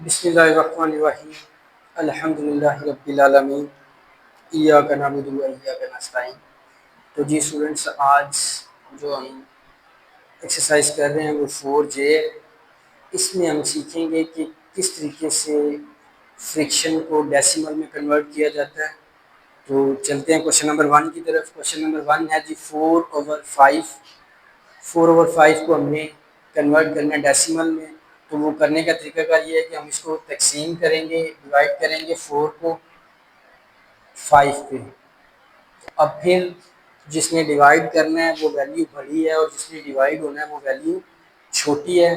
बिस्मिल्लाहिर्रहमानिर्रहीम अल्हम्दुलिल्लाहि रब्बिल आलमीन इय्याका नअबुदु व इय्याका नस्तईन। तो जी स्टूडेंट्स, आज जो हम एक्सरसाइज कर रहे हैं वो 4J है। इसमें हम सीखेंगे कि किस तरीके से फ्रिक्शन को डेसिमल में कन्वर्ट किया जाता है। तो चलते हैं क्वेश्चन नंबर 1 की तरफ। क्वेश्चन नंबर 1 है जी 4/5। 4/5 को हमने कन्वर्ट करना है डेसिमल में। तो वो करने का तरीकाकार ये है कि हम इसको तकसीम करेंगे, डिवाइड करेंगे 4 को 5 पे। अब फिर जिसने डिवाइड करना है वो वैल्यू बड़ी है और जिसने डिवाइड होना है वो वैल्यू छोटी है।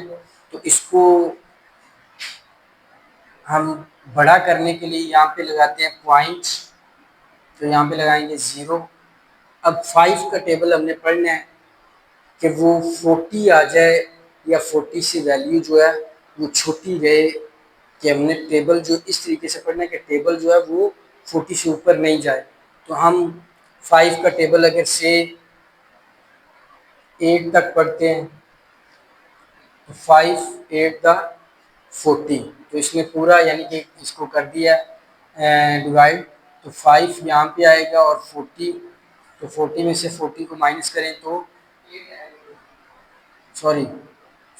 तो इसको हम बड़ा करने के लिए यहाँ पे लगाते हैं पॉइंट। तो यहाँ पे लगाएंगे 0। अब 5 का टेबल हमने पढ़ना है कि वो 40 आ जाए या 40 से वैल्यू जो है वो छोटी रहे। कि हमने टेबल जो इस तरीके से पढ़ना है कि टेबल जो है वो 40 से ऊपर नहीं जाए। तो हम 5 का टेबल अगर से 8 तक पढ़ते हैं तो 5 8 का 40। तो इसने पूरा यानी कि इसको कर दिया डिवाइड। तो 5 यहाँ पे आएगा और 40। तो 40 में से 40 को माइनस करें तो सॉरी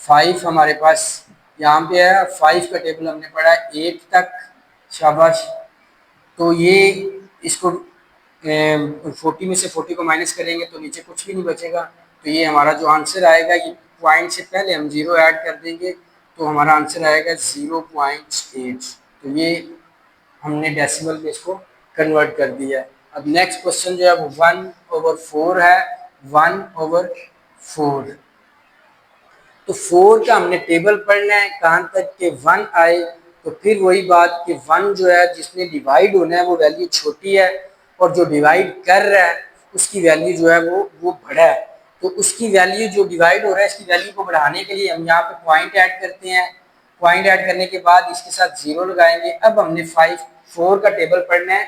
5 हमारे पास यहाँ पे है। 5 का टेबल हमने पढ़ा है 8 तक। शाबाश। तो ये इसको 40 में से 40 को माइनस करेंगे तो नीचे कुछ भी नहीं बचेगा। तो ये हमारा जो आंसर आएगा, ये पॉइंट से पहले हम 0 ऐड कर देंगे तो हमारा आंसर आएगा 0.8। तो ये हमने डेसिमल में इसको कन्वर्ट कर दिया है। अब नेक्स्ट क्वेश्चन जो है वो 1/4 है। 1/4। तो 4 का हमने टेबल पढ़ना है कहाँ तक के 1 आए। तो फिर वही बात कि 1 जो है जिसने डिवाइड होना है वो वैल्यू छोटी है और जो डिवाइड कर रहा है उसकी वैल्यू जो है वो बड़ा है। तो उसकी वैल्यू जो डिवाइड हो रहा है इसकी वैल्यू को बढ़ाने के लिए हम यहाँ पे पॉइंट ऐड करते हैं। पॉइंट ऐड करने के बाद इसके साथ 0 लगाएंगे। अब हमने 4 का टेबल पढ़ना है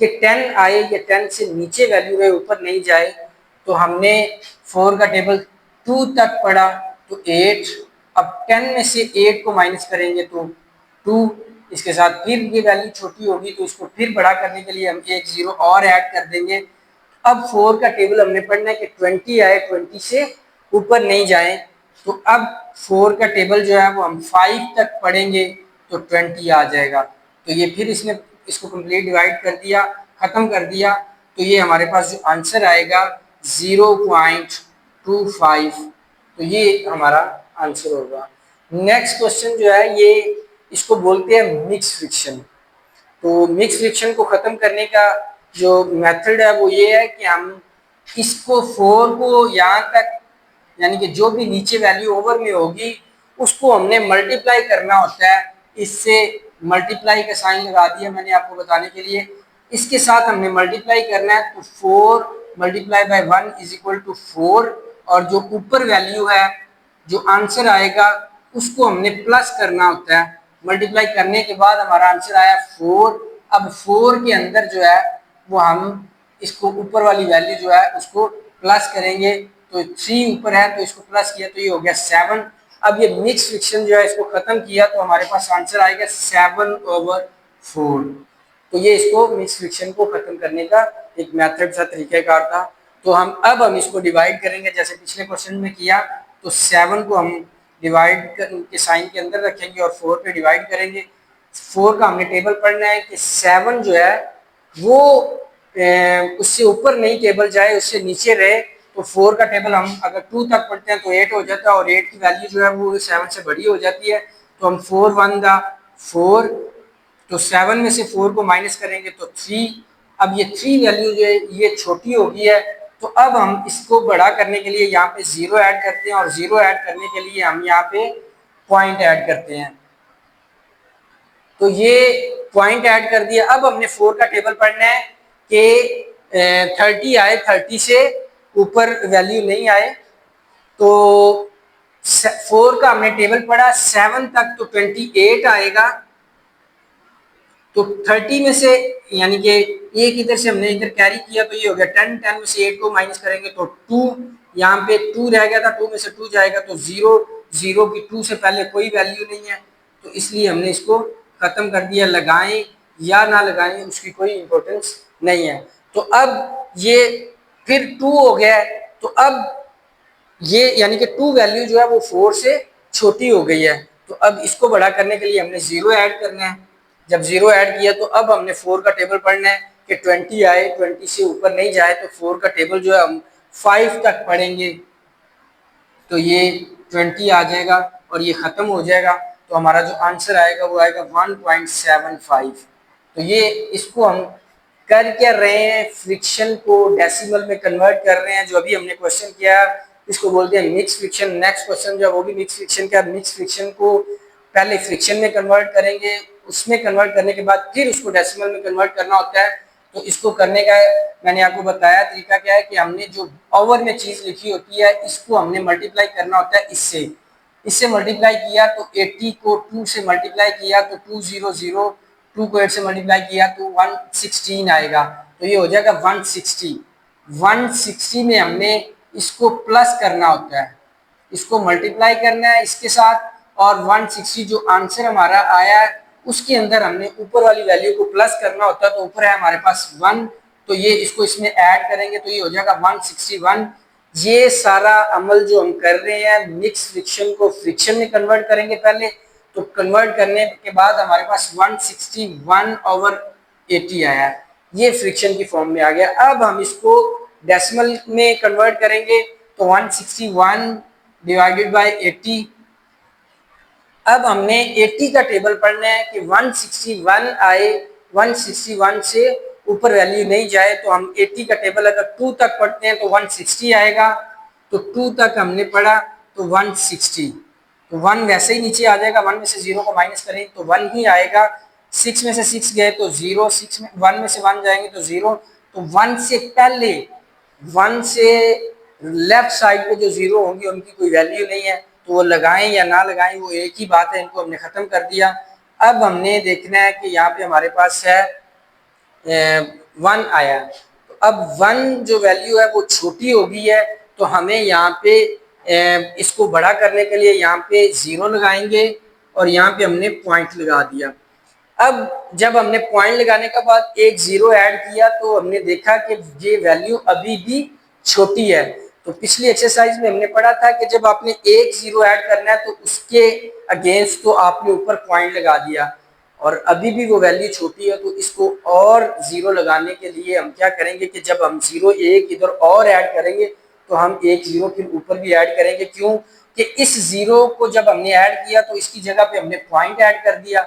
कि 10 आए या 10 से नीचे वैल्यू है, ऊपर नहीं जाए। तो हमने 4 का टेबल 2 तक पढ़ा तो 8। अब 10 में से 8 को माइनस करेंगे तो 2। इसके साथ फिर ये वैल्यू छोटी होगी तो इसको फिर बड़ा करने के लिए हम एक 0 और ऐड कर देंगे। अब 4 का टेबल हमने पढ़ना है कि 20 आए, 20 से ऊपर नहीं जाए। तो अब 4 का टेबल जो है वो हम 5 तक पढ़ेंगे तो 20 आ जाएगा। तो ये फिर इसने इसको कंप्लीट डिवाइड कर दिया, खत्म कर दिया। तो ये हमारे पास जो आंसर आएगा 0.25। तो ये हमारा आंसर होगा। नेक्स्ट क्वेश्चन जो है ये इसको बोलते हैं मिक्स फ्रिक्शन। तो मिक्स फ्रिक्शन को खत्म करने का जो मेथड है वो ये है कि हम इसको 4 को यहाँ तक यानी कि जो भी नीचे वैल्यू ओवर में होगी उसको हमने मल्टीप्लाई करना होता है। इससे मल्टीप्लाई का साइन लगा दिया मैंने आपको बताने के लिए। इसके साथ हमने मल्टीप्लाई करना है तो 4 multiply by 1 is equal to 4। और जो ऊपर वैल्यू है जो आंसर आएगा उसको हमने प्लस करना होता है। मल्टीप्लाई करने के बाद हमारा आंसर आया 4। अब 4 के अंदर जो है वो हम इसको ऊपर वाली वैल्यू जो है उसको प्लस करेंगे। तो 3 ऊपर है तो इसको प्लस किया तो ये हो गया 7। अब ये मिक्स फ्रिक्शन जो है इसको खत्म किया तो हमारे पास आंसर आएगा 7/4। तो ये इसको मिक्स फ्रिक्शन को खत्म करने का एक मेथड सा तरीकाकार था। तो हम इसको डिवाइड करेंगे जैसे पिछले क्वेश्चन में किया। तो 7 को हम डिवाइड के साइन के अंदर रखेंगे और 4 पे डिवाइड करेंगे। 4 का हमने टेबल पढ़ना है कि 7 जो है वो उससे ऊपर नहीं टेबल जाए, उससे नीचे रहे। तो 4 का टेबल हम अगर 2 तक पढ़ते हैं तो 8 हो जाता है और 8 की वैल्यू जो है वो 7 से बड़ी हो जाती है। तो हम 4 1 4। तो 7 में से 4 को माइनस करेंगे तो 3। अब ये 3 वैल्यू जो है ये छोटी हो गई है। तो अब हम इसको बड़ा करने के लिए यहाँ पे 0 ऐड करते हैं और 0 ऐड करने के लिए हम यहाँ पे पॉइंट ऐड करते हैं। तो ये पॉइंट ऐड कर दिया। अब हमने 4 का टेबल पढ़ना है कि 30 आए, 30 से ऊपर वैल्यू नहीं आए। तो 4 का हमने टेबल पढ़ा 7 तक तो 28 आएगा। तो 30 में से यानी कि एक इधर से हमने इधर कैरी किया तो ये हो गया 10। 10 में से 8 को माइनस करेंगे तो 2। यहाँ पे 2 रह गया था, 2 में से 2 जाएगा तो 0। 0 की 2 से पहले कोई वैल्यू नहीं है तो इसलिए हमने इसको खत्म कर दिया। लगाएं या ना लगाएं उसकी कोई इंपॉर्टेंस नहीं है। तो अब ये फिर 2 हो गया है, तो अब ये यानी कि 2 वैल्यू जो है वो 4 से छोटी हो गई है। तो अब इसको बड़ा करने के लिए हमने 0 ऐड करना है। जब 0 ऐड किया तो अब हमने 4 का टेबल पढ़ना है कि 20 आए, 20 से ऊपर नहीं जाए, तो 4 का टेबल जो है हम 5 तक पढ़ेंगे, तो ये 20 आ जाएगा और ये खत्म हो जाएगा। तो हमारा जो आंसर आएगा वो आएगा 1.75। तो ये इसको हम कर क्या रहे हैं, फ्रिक्शन को डेसिमल में कन्वर्ट कर रहे हैं। जो अभी हमने क्वेश्चन किया इसको बोलते हैं मिक्स फ्रिक्शन। नेक्स्ट क्वेश्चन जो है वो भी मिक्स फ्रिक्शन का। मिक्स फ्रिक्शन को पहले फ्रिक्शन में कन्वर्ट करेंगे, उसमें कन्वर्ट करने के बाद फिर उसको डेसिमल में कन्वर्ट करना होता है। तो इसको करने का मैंने आपको बताया तरीका क्या है कि हमने जो पावर में चीज लिखी होती है इसको हमने मल्टीप्लाई करना होता है इससे मल्टीप्लाई किया तो 80 को 2 से मल्टीप्लाई किया तो 200, 2 को 8 से मल्टीप्लाई किया तो 116 आएगा। तो ये हो जाएगा 160। 160 में हमने इसको प्लस करना होता है, इसको मल्टीप्लाई करना है इसके साथ, और 160 जो आंसर हमारा आया है उसके अंदर हमने ऊपर वाली वैल्यू को प्लस करना होता है। तो ऊपर है हमारे पास 1, तो ये इसको इसमें ऐड करेंगे तो ये हो जाएगा 161। ये सारा अमल जो हम कर रहे हैं मिक्स फ्रिक्शन को फ्रिक्शन में कन्वर्ट करेंगे पहले, तो कन्वर्ट करने के बाद हमारे पास 161/80 आया, ये फ्रिक्शन की फॉर्म में आ गया। अब हम इसको डेसिमल में कन्वर्ट करेंगे तो 161 डिवाइडेड बाय 80। अब हमने 80 का टेबल पढ़ना है कि 161 आए, 161 से ऊपर वैल्यू नहीं जाए। तो हम 80 का टेबल अगर 2 तक पढ़ते हैं तो 160 आएगा, तो 2 तक हमने पढ़ा तो 160, तो 1 वैसे ही नीचे आ जाएगा। 1 में से 0 को माइनस करें तो 1 ही आएगा। 6 में से 6 गए तो 0, 6 में 1 में से 1 जाएंगे तो 0। तो 1 से पहले 1 से लेफ्ट साइड पे जो 0 होंगी उनकी कोई वैल्यू नहीं है, तो वो लगाएं या ना लगाएं वो एक ही बात है, इनको हमने खत्म कर दिया। अब हमने देखना है कि यहाँ पे हमारे पास है 1 आया, तो अब 1 जो वैल्यू है वो छोटी हो गई है, तो हमें यहाँ पे इसको बड़ा करने के लिए यहाँ पे 0 लगाएंगे और यहाँ पे हमने पॉइंट लगा दिया। अब जब हमने पॉइंट लगाने के बाद एक 0 ऐड किया तो हमने देखा कि ये वैल्यू अभी भी छोटी है। तो पिछली एक्सरसाइज में हमने पढ़ा था कि जब आपने एक 0 ऐड करना है तो उसके अगेंस्ट तो आपने ऊपर पॉइंट लगा दिया और अभी भी वो वैल्यू छोटी है, तो इसको और 0 लगाने के लिए हम क्या करेंगे कि जब हम 0 एक इधर और ऐड करेंगे तो हम एक 0 फिर ऊपर भी ऐड करेंगे। क्यों कि इस 0 को जब हमने ऐड किया तो इसकी जगह पे हमने पॉइंट ऐड कर दिया,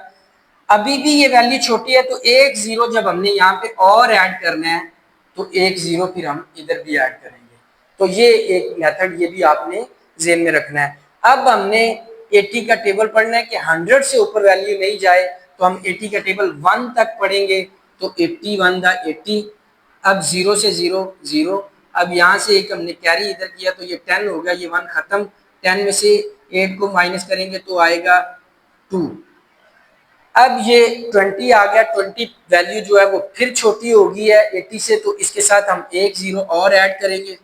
अभी भी ये वैल्यू छोटी है, तो एक 0 जब हमने यहाँ पे और ऐड करना है तो एक 0 फिर हम इधर भी ऐड करेंगे। तो ये एक मेथड ये भी आपने ज़हन में रखना है। अब हमने 80 का टेबल पढ़ना है कि 100 से ऊपर वैल्यू नहीं जाए, तो हम 80 का टेबल 1 तक पढ़ेंगे। तो 81 दा 80, अब 0 से 0 0, अब यहाँ से एक हमने कैरी इधर किया तो ये 10 हो गया, ये 1 खत्म। 10 में से 8 को माइनस करेंगे तो आएगा 2। अब ये 20 आ गया, 20 वैल्यू जो है वो फिर छोटी हो गई है 80 से, तो इसके साथ हम एक 0 और ऐड करेंगे।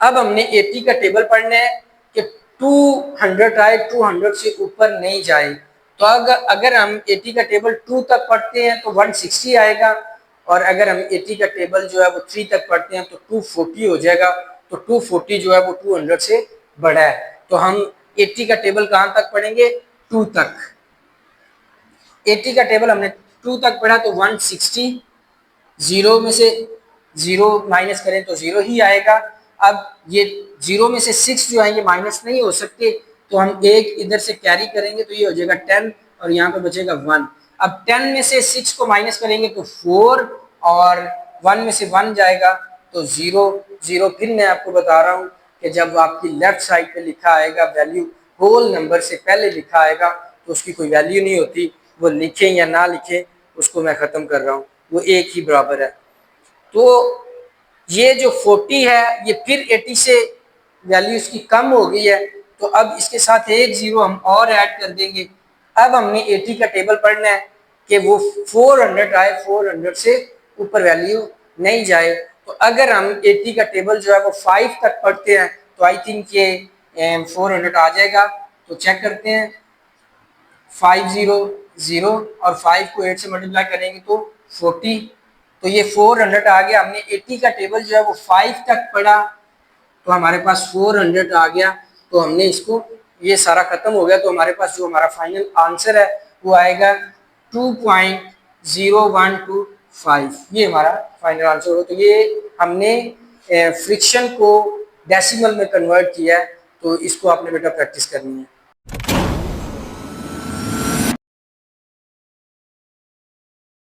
अब हमने 80 का टेबल पढ़ना है कि 200 आए, 200 से ऊपर नहीं जाए। तो अगर हम 80 का टेबल 2 तक पढ़ते हैं तो 160 आएगा, और अगर हम 80 का टेबल जो है वो 3 तक पढ़ते हैं तो 240 हो जाएगा। तो 240 जो है वो 200 से बड़ा है। तो हम 80 का टेबल कहाँ तक पढ़ेंगे, 2 तक। 80 का टेबल हमने 2 तक पढ़ा तो 160, 0 में से 0 माइनस करें तो 0 ही आएगा। अब ये 0 में से 6 जो है ये माइनस नहीं हो सकते, तो हम एक इधर से कैरी करेंगे तो ये हो जाएगा 10 और यहाँ पे बचेगा 1। अब 10 में से 6 को माइनस करेंगे तो 4 और 1 में से 1 जाएगा तो 0 0। फिर मैं आपको बता रहा हूँ कि जब आपकी लेफ्ट साइड पे लिखा आएगा वैल्यू होल नंबर से पहले लिखा आएगा तो उसकी कोई वैल्यू नहीं होती, वो लिखें या ना लिखें उसको मैं ख़त्म कर रहा हूँ, वो एक ही बराबर है। तो ये जो 40 है ये फिर 80 से वैल्यू इसकी कम हो गई है, तो अब इसके साथ एक 0 हम और ऐड कर देंगे। अब हमने 80 का टेबल पढ़ना है कि वो 400 आए, 400 से ऊपर वैल्यू नहीं जाए। तो अगर हम 80 का टेबल जो है वो 5 तक पढ़ते हैं तो आई थिंक ये 400 आ जाएगा। तो चेक करते हैं, 500 और 5 को 8 से मल्टीप्लाई करेंगे तो 40, तो ये 400 आ गया। हमने 80 का टेबल जो है वो 5 तक पढ़ा तो हमारे पास 400 आ गया। तो हमने इसको, ये सारा खत्म हो गया, तो हमारे पास जो हमारा फाइनल आंसर है वो आएगा 2.0125। ये हमारा फाइनल आंसर हो। तो ये हमने फ्रिक्शन को डेसिमल में कन्वर्ट किया है, तो इसको आपने बेटा प्रैक्टिस करनी है।